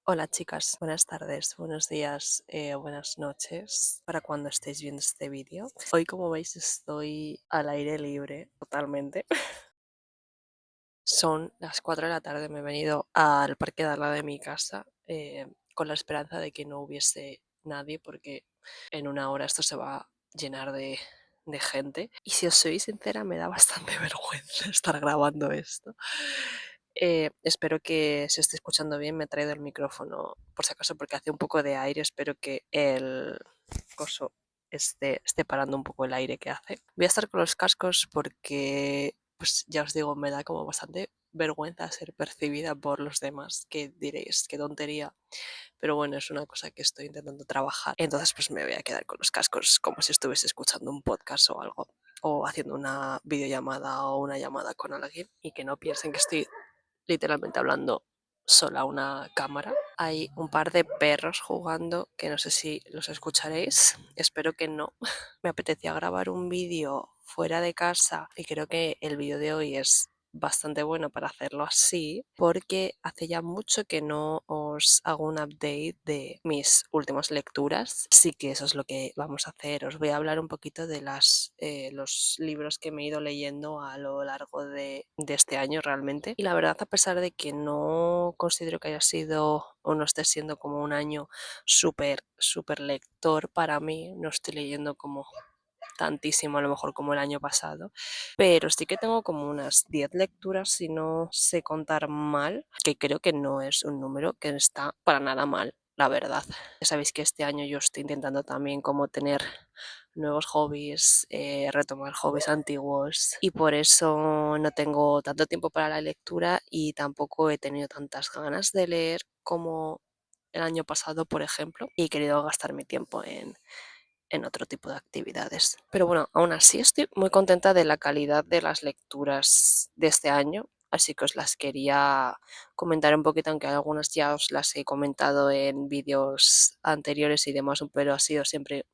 Hola chicas, buenas tardes, buenos días, buenas noches para cuando estéis viendo este vídeo. Hoy, como veis, estoy al aire libre totalmente. Son las 4 de la tarde, me he venido al parque de al lado de mi casa con la esperanza de que no hubiese nadie porque en una hora esto se va a llenar de gente. Y si os soy sincera, me da bastante vergüenza estar grabando esto. Espero que se esté escuchando bien. Me he traído el micrófono por si acaso porque hace un poco de aire. Espero que el coso esté parando un poco el aire que hace. Voy a estar con los cascos porque, pues ya os digo, me da como bastante vergüenza ser percibida por los demás, que diréis, qué tontería. Pero bueno, es una cosa que estoy intentando trabajar. Entonces pues me voy a quedar con los cascos como si estuviese escuchando un podcast o algo. O haciendo una videollamada o una llamada con alguien y que no piensen que estoy literalmente hablando sola a una cámara. Hay un par de perros jugando que no sé si los escucharéis, espero que no. Me apetecía grabar un vídeo fuera de casa y creo que el vídeo de hoy es bastante bueno para hacerlo así porque hace ya mucho que no os hago un update de mis últimas lecturas, así que eso es lo que vamos a hacer. Os voy a hablar un poquito de los libros que me he ido leyendo a lo largo de este año realmente, y la verdad, a pesar de que no considero que haya sido o no esté siendo como un año súper lector para mí, no estoy leyendo como tantísimo a lo mejor como el año pasado, pero sí que tengo como unas 10 lecturas si no sé contar mal, que creo que no es un número que está para nada mal, la verdad. Ya sabéis que este año yo estoy intentando también como tener nuevos hobbies, retomar hobbies antiguos, y por eso no tengo tanto tiempo para la lectura y tampoco he tenido tantas ganas de leer como el año pasado, por ejemplo, y he querido gastar mi tiempo en otro tipo de actividades. Pero bueno, aún así estoy muy contenta de la calidad de las lecturas de este año, así que os las quería comentar un poquito, aunque algunas ya os las he comentado en vídeos anteriores y demás, pero ha sido siempre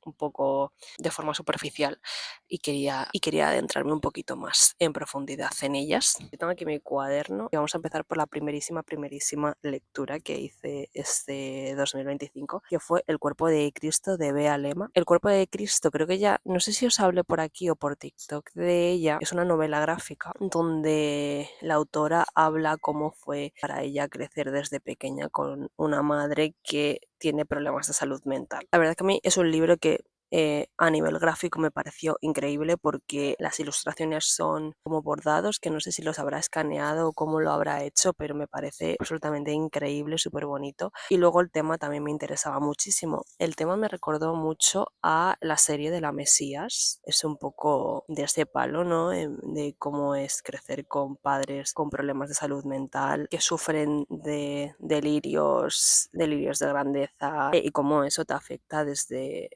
un poco de forma superficial y quería adentrarme un poquito más en profundidad en ellas. Yo tengo aquí mi cuaderno y vamos a empezar por la primerísima lectura que hice este 2025, que fue El cuerpo de Cristo de Bea Lema. El cuerpo de Cristo, creo que ya, no sé si os hablé por aquí o por TikTok de ella, es una novela gráfica donde la autora habla cómo fue para ella crecer desde pequeña con una madre que tiene problemas de salud mental. La verdad que a mí es un libro que a nivel gráfico me pareció increíble porque las ilustraciones son como bordados, que no sé si los habrá escaneado o cómo lo habrá hecho, pero me parece absolutamente increíble, súper bonito. Y luego el tema también me interesaba muchísimo. El tema me recordó mucho a la serie de La Mesías. Es un poco de ese palo, ¿no? De cómo es crecer con padres con problemas de salud mental, que sufren de delirios de grandeza, y cómo eso te afecta desde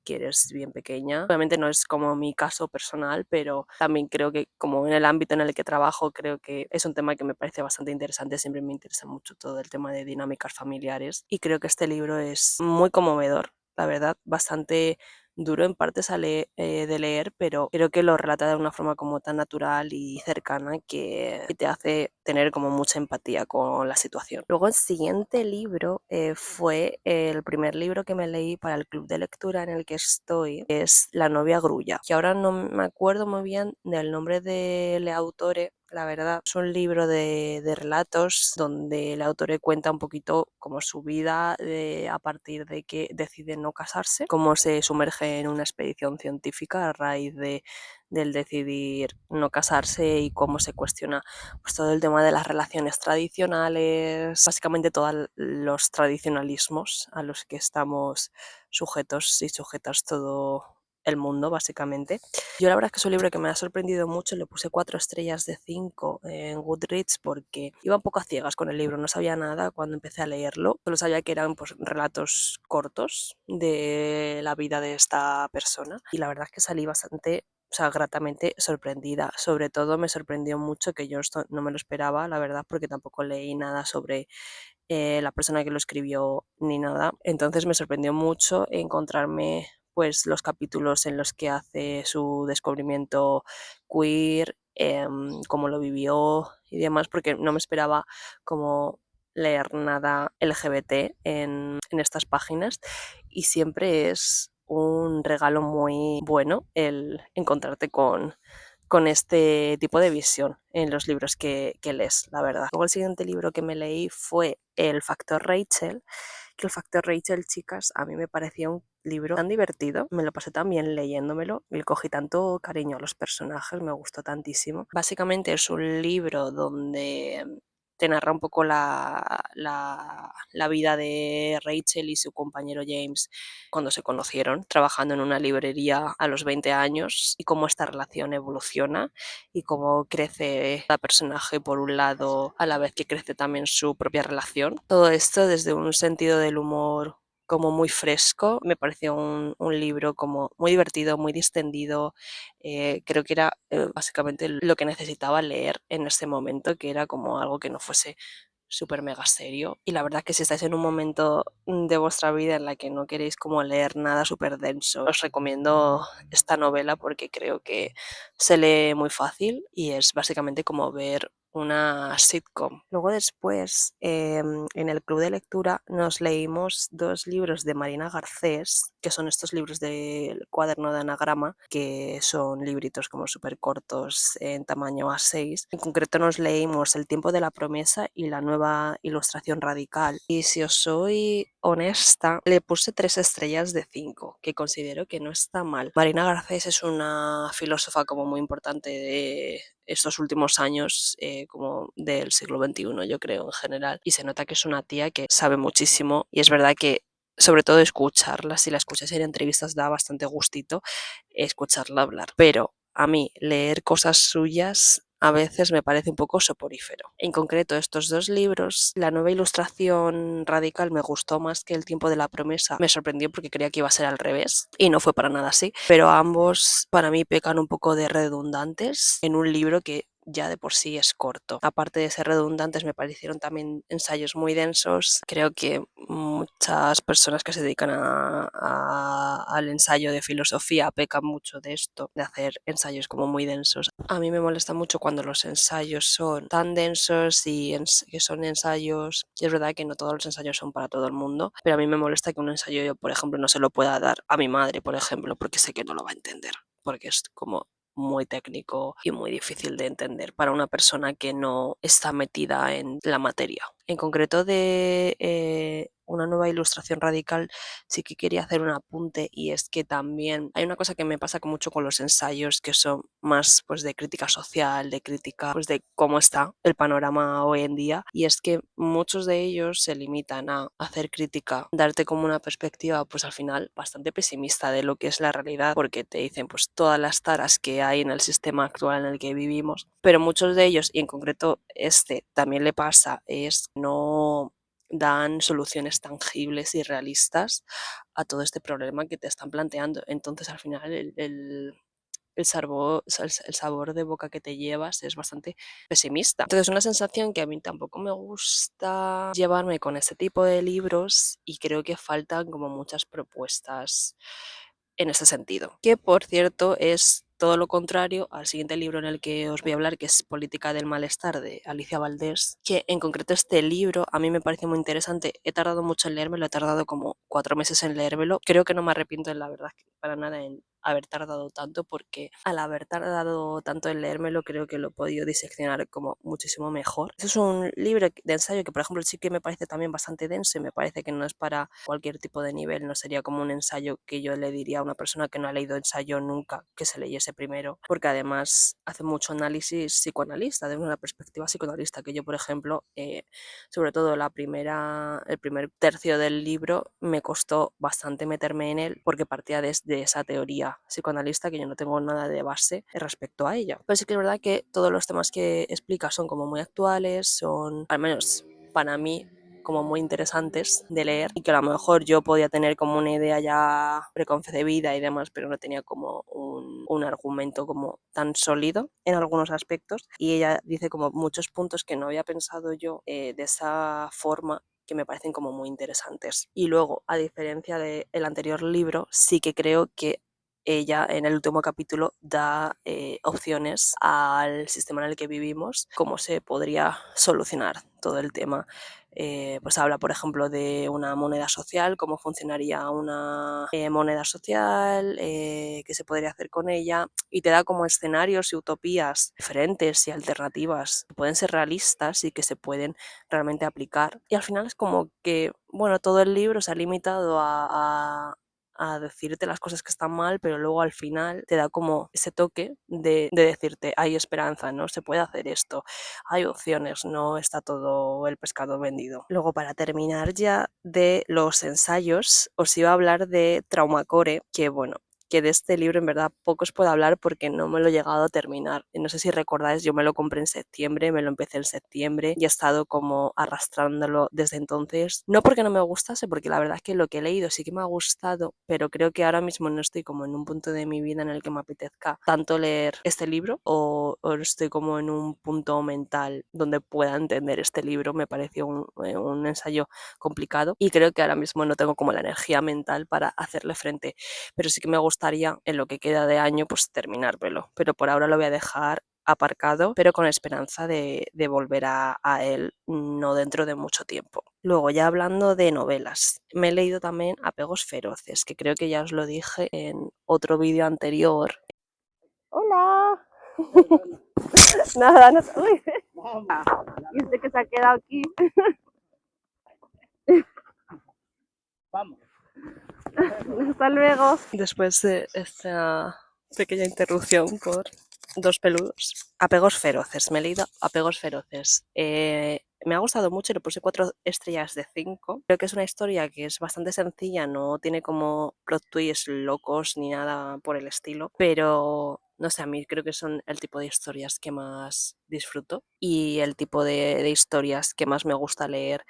que eres bien pequeña. Obviamente no es como mi caso personal, pero también creo que como en el ámbito en el que trabajo, creo que es un tema que me parece bastante interesante. Siempre me interesa mucho todo el tema de dinámicas familiares y creo que este libro es muy conmovedor, la verdad, bastante duro en partes de leer, pero creo que lo relata de una forma como tan natural y cercana que te hace tener como mucha empatía con la situación. Luego el siguiente libro fue el primer libro que me leí para el club de lectura en el que estoy, es La novia grulla, que ahora no me acuerdo muy bien del nombre del autor. La verdad, es un libro de relatos donde el autor cuenta un poquito como su vida a partir de que decide no casarse, cómo se sumerge en una expedición científica a raíz del decidir no casarse y cómo se cuestiona pues todo el tema de las relaciones tradicionales, básicamente todos los tradicionalismos a los que estamos sujetos y sujetas todo el mundo, básicamente. Yo la verdad es que es un libro que me ha sorprendido mucho, le puse 4 estrellas de 5 en Goodreads porque iba un poco a ciegas con el libro, no sabía nada cuando empecé a leerlo, solo sabía que eran pues relatos cortos de la vida de esta persona y la verdad es que salí bastante, o sea, gratamente sorprendida. Sobre todo me sorprendió mucho, que yo esto no me lo esperaba, la verdad, porque tampoco leí nada sobre la persona que lo escribió ni nada. Entonces me sorprendió mucho encontrarme pues los capítulos en los que hace su descubrimiento queer, cómo lo vivió y demás, porque no me esperaba como leer nada LGBT en estas páginas y siempre es un regalo muy bueno el encontrarte con este tipo de visión en los libros que lees, la verdad. Luego el siguiente libro que me leí fue El Factor Rachel, que El Factor Rachel, chicas, a mí me parecía un libro tan divertido, me lo pasé tan bien leyéndomelo, le cogí tanto cariño a los personajes, me gustó tantísimo. Básicamente es un libro donde te narra un poco la vida de Rachel y su compañero James cuando se conocieron, trabajando en una librería a los 20 años y cómo esta relación evoluciona y cómo crece cada personaje por un lado a la vez que crece también su propia relación. Todo esto desde un sentido del humor como muy fresco, me pareció un libro como muy divertido, muy distendido, creo que era básicamente lo que necesitaba leer en este momento, que era como algo que no fuese súper mega serio. Y la verdad que si estáis en un momento de vuestra vida en la que no queréis como leer nada súper denso, os recomiendo esta novela porque creo que se lee muy fácil y es básicamente como ver una sitcom. Luego después, en el club de lectura nos leímos 2 libros de Marina Garcés, que son estos libros del cuaderno de anagrama, que son libritos como súper cortos en tamaño A6. En concreto nos leímos El tiempo de la promesa y La nueva ilustración radical. Y si os soy honesta, le puse 3 estrellas de 5, que considero que no está mal. Marina Garcés es una filósofa como muy importante de estos últimos años, como del siglo XXI, yo creo, en general. Y se nota que es una tía que sabe muchísimo y es verdad que sobre todo escucharla, si la escuchas en entrevistas da bastante gustito escucharla hablar, pero a mí leer cosas suyas a veces me parece un poco soporífero. En concreto, estos 2 libros, La nueva ilustración radical me gustó más que El tiempo de la promesa. Me sorprendió porque creía que iba a ser al revés y no fue para nada así, pero ambos para mí pecan un poco de redundantes en un libro que ya de por sí es corto. Aparte de ser redundantes, me parecieron también ensayos muy densos. Creo que muchas personas que se dedican al ensayo de filosofía pecan mucho de esto, de hacer ensayos como muy densos. A mí me molesta mucho cuando los ensayos son tan densos y que son ensayos, y es verdad que no todos los ensayos son para todo el mundo, pero a mí me molesta que un ensayo yo, por ejemplo, no se lo pueda dar a mi madre, por ejemplo, porque sé que no lo va a entender, porque es como muy técnico y muy difícil de entender para una persona que no está metida en la materia. En concreto de una nueva ilustración radical, sí que quería hacer un apunte y es que también hay una cosa que me pasa mucho con los ensayos que son más pues de crítica social, de crítica pues de cómo está el panorama hoy en día y es que muchos de ellos se limitan a hacer crítica, darte como una perspectiva pues al final bastante pesimista de lo que es la realidad porque te dicen pues todas las taras que hay en el sistema actual en el que vivimos, pero muchos de ellos y en concreto este también le pasa es no dan soluciones tangibles y realistas a todo este problema que te están planteando. Entonces, al final, el sabor de boca que te llevas es bastante pesimista. Entonces, una sensación que a mí tampoco me gusta llevarme con este tipo de libros y creo que faltan como muchas propuestas en ese sentido. Que, por cierto, es todo lo contrario al siguiente libro en el que os voy a hablar, que es Política del malestar de Alicia Valdés, que en concreto este libro a mí me parece muy interesante. He tardado mucho en leérmelo, he tardado como 4 meses en leérmelo. Creo que no me arrepiento, la verdad, para nada en haber tardado tanto, porque al haber tardado tanto en leérmelo creo que lo he podido diseccionar como muchísimo mejor. Este es un libro de ensayo que, por ejemplo, sí que me parece también bastante denso y me parece que no es para cualquier tipo de nivel, no sería como un ensayo que yo le diría a una persona que no ha leído ensayo nunca que se leyese primero, porque además hace mucho análisis psicoanalista, desde una perspectiva psicoanalista, que yo, por ejemplo, sobre todo el primer tercio del libro me costó bastante meterme en él porque partía desde esa teoría psicoanalista que yo no tengo nada de base respecto a ella. Pero sí que es verdad que todos los temas que explica son como muy actuales, son, al menos para mí, como muy interesantes de leer y que a lo mejor yo podía tener como una idea ya preconcebida y demás, pero no tenía como un argumento como tan sólido en algunos aspectos y ella dice como muchos puntos que no había pensado yo de esa forma que me parecen como muy interesantes. Y luego, a diferencia del anterior libro, sí que creo que ella en el último capítulo da opciones al sistema en el que vivimos, cómo se podría solucionar todo el tema. Pues habla, por ejemplo, de una moneda social, cómo funcionaría una moneda social, qué se podría hacer con ella, y te da como escenarios y utopías diferentes y alternativas que pueden ser realistas y que se pueden realmente aplicar. Y al final es como que, bueno, todo el libro se ha limitado a decirte las cosas que están mal, pero luego al final te da como ese toque de decirte, hay esperanza, ¿no? Se puede hacer esto, hay opciones, no está todo el pescado vendido. Luego, para terminar ya de los ensayos, os iba a hablar de Traumacore, que bueno, que de este libro en verdad poco os puedo hablar porque no me lo he llegado a terminar. No sé si recordáis, yo me lo compré en septiembre, me lo empecé en septiembre y he estado como arrastrándolo desde entonces. No porque no me gustase, porque la verdad es que lo que he leído sí que me ha gustado, pero creo que ahora mismo no estoy como en un punto de mi vida en el que me apetezca tanto leer este libro o estoy como en un punto mental donde pueda entender este libro. Me pareció un ensayo complicado y creo que ahora mismo no tengo como la energía mental para hacerle frente, pero sí que me gustaría en lo que queda de año pues terminármelo, pero por ahora lo voy a dejar aparcado, pero con esperanza de volver a él no dentro de mucho tiempo. Luego, ya hablando de novelas, me he leído también Apegos Feroces, que creo que ya os lo dije en otro vídeo anterior. ¡Hola! Nada, no... Uy. Y este que se ha quedado aquí. Vamos. Hasta luego. Después de esta pequeña interrupción por dos peludos. Apegos Feroces. Me he leído Apegos Feroces. Me ha gustado mucho y le puse 4 estrellas de 5. Creo que es una historia que es bastante sencilla, no tiene como plot twists locos ni nada por el estilo, pero no sé, a mí creo que son el tipo de historias que más disfruto y el tipo de historias que más me gusta leer,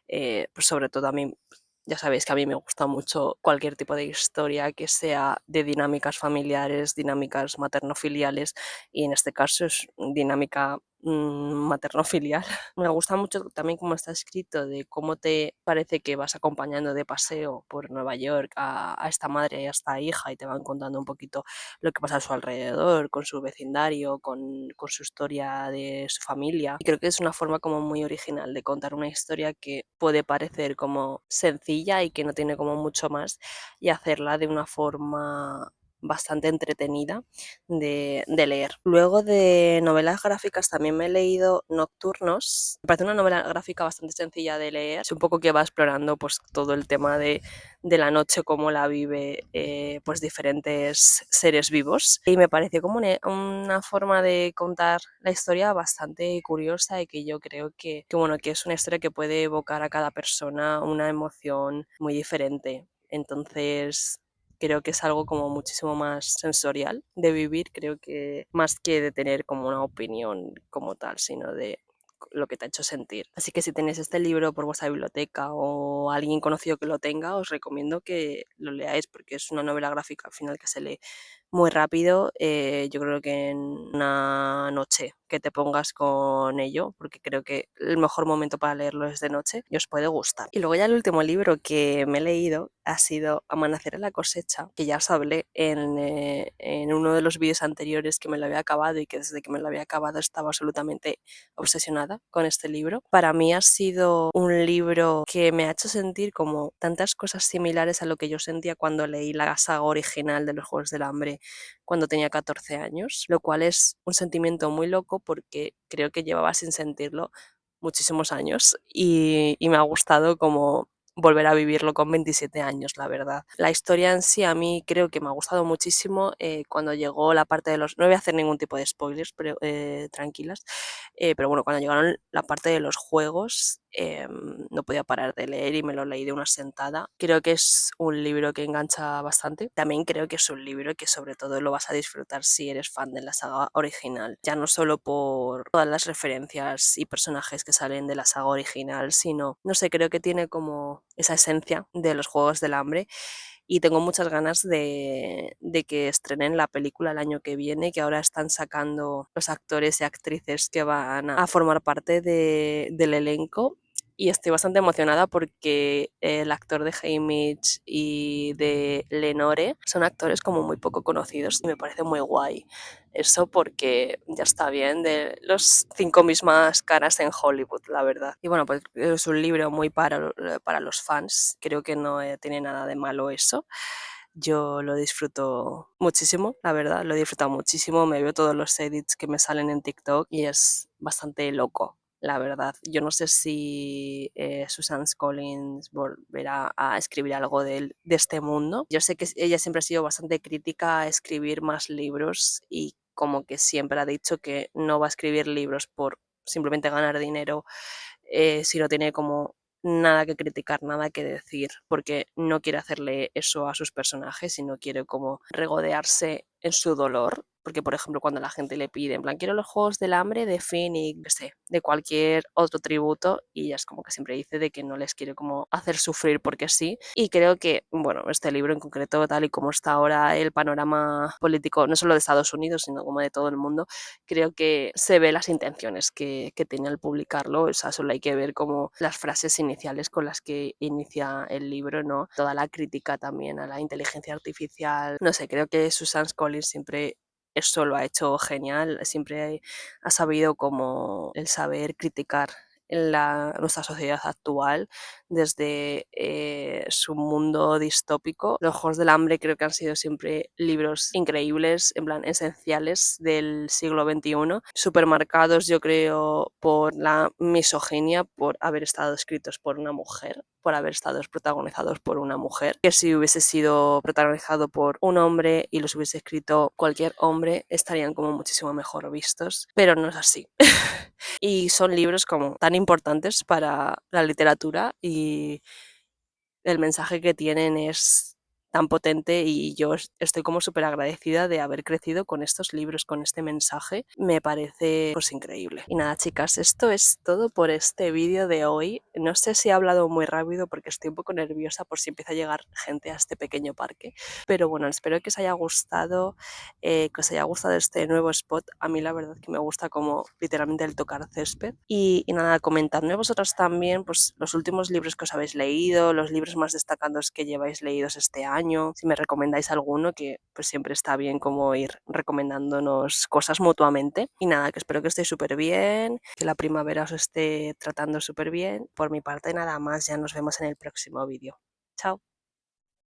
pues sobre todo a mí. Ya sabéis que a mí me gusta mucho cualquier tipo de historia que sea de dinámicas familiares, dinámicas materno-filiales, y en este caso es dinámica materno-filial. Me gusta mucho también cómo está escrito, de cómo te parece que vas acompañando de paseo por Nueva York a esta madre y a esta hija y te van contando un poquito lo que pasa a su alrededor, con su vecindario, con su historia de su familia. Y creo que es una forma como muy original de contar una historia que puede parecer como sencilla y que no tiene como mucho más, y hacerla de una forma bastante entretenida de leer. Luego, de novelas gráficas también me he leído Nocturnos. Me parece una novela gráfica bastante sencilla de leer. Es un poco que va explorando pues todo el tema de la noche, cómo la vive pues diferentes seres vivos. Y me pareció como una forma de contar la historia bastante curiosa y que yo creo bueno, que es una historia que puede evocar a cada persona una emoción muy diferente. Entonces, creo que es algo como muchísimo más sensorial de vivir, creo que más que de tener como una opinión como tal, sino de lo que te ha hecho sentir. Así que si tenéis este libro por vuestra biblioteca o alguien conocido que lo tenga, os recomiendo que lo leáis porque es una novela gráfica al final que se lee muy rápido. Yo creo que en una noche que te pongas con ello, porque creo que el mejor momento para leerlo es de noche, y os puede gustar. Y luego ya el último libro que me he leído ha sido Amanecer en la cosecha, que ya os hablé en uno de los vídeos anteriores, que me lo había acabado y que desde que me lo había acabado estaba absolutamente obsesionada con este libro. Para mí ha sido un libro que me ha hecho sentir como tantas cosas similares a lo que yo sentía cuando leí la saga original de los Juegos del Hambre cuando tenía 14 años, lo cual es un sentimiento muy loco porque creo que llevaba sin sentirlo muchísimos años, y me ha gustado como volver a vivirlo con 27 años, la verdad. La historia en sí a mí creo que me ha gustado muchísimo. Cuando llegó la parte de los... No voy a hacer ningún tipo de spoilers, pero tranquilas. Pero bueno, cuando llegaron la parte de los juegos, no podía parar de leer y me lo leí de una sentada. Creo que es un libro que engancha bastante. También creo que es un libro que sobre todo lo vas a disfrutar si eres fan de la saga original. Ya no solo por todas las referencias y personajes que salen de la saga original, sino, no sé, creo que tiene como esa esencia de los Juegos del Hambre, y tengo muchas ganas de que estrenen la película el año que viene, que ahora están sacando los actores y actrices que van a formar parte del elenco. y estoy bastante emocionada porque el actor de Haymitch y de Lenore son actores como muy poco conocidos y me parece muy guay eso porque ya está bien de los 5 mismas caras en Hollywood, la verdad. Y bueno, pues es un libro muy para los fans, creo que no tiene nada de malo eso. Yo lo disfruto muchísimo, la verdad, lo he disfrutado muchísimo, me veo todos los edits que me salen en TikTok y es bastante loco, la verdad. Yo no sé si Susan Collins volverá a escribir algo de este mundo. Yo sé que ella siempre ha sido bastante crítica a escribir más libros y como que siempre ha dicho que no va a escribir libros por simplemente ganar dinero, si no tiene como nada que criticar, nada que decir, porque no quiere hacerle eso a sus personajes, sino quiere como regodearse en su dolor. Porque, por ejemplo, cuando la gente le pide, en plan, quiero los Juegos del Hambre de Phoenix, no sé, de cualquier otro tributo, y ella es como que siempre dice de que no les quiere como hacer sufrir porque sí. Y creo que, bueno, este libro en concreto, tal y como está ahora el panorama político, no solo de Estados Unidos, sino como de todo el mundo, creo que se ve las intenciones que tiene al publicarlo, o sea, solo hay que ver como las frases iniciales con las que inicia el libro, ¿no? Toda la crítica también a la inteligencia artificial, no sé, creo que Susan Collins siempre eso lo ha hecho genial, siempre ha sabido como el saber criticar nuestra sociedad actual desde su mundo distópico. Los Juegos del Hambre creo que han sido siempre libros increíbles, en plan esenciales del siglo XXI, súper marcados yo creo por la misoginia, por haber estado escritos por una mujer, por haber estado protagonizados por una mujer, que si hubiese sido protagonizado por un hombre y los hubiese escrito cualquier hombre estarían como muchísimo mejor vistos, pero no es así. Y son libros como tan importantes para la literatura y el mensaje que tienen es tan potente y yo estoy como súper agradecida de haber crecido con estos libros, con este mensaje. Me parece pues increíble. Y nada, chicas, esto es todo por este vídeo de hoy. No sé si he hablado muy rápido porque estoy un poco nerviosa por si empieza a llegar gente a este pequeño parque. Pero bueno, espero que os haya gustado, este nuevo spot. A mí la verdad que me gusta como literalmente el tocar césped. Y nada, comentadme vosotras también pues los últimos libros que os habéis leído, los libros más destacados que lleváis leídos este año, si me recomendáis alguno, que pues siempre está bien como ir recomendándonos cosas mutuamente. Y nada, que espero que estéis súper bien, que la primavera os esté tratando súper bien. Por mi parte nada más, ya nos vemos en el próximo vídeo. Chao.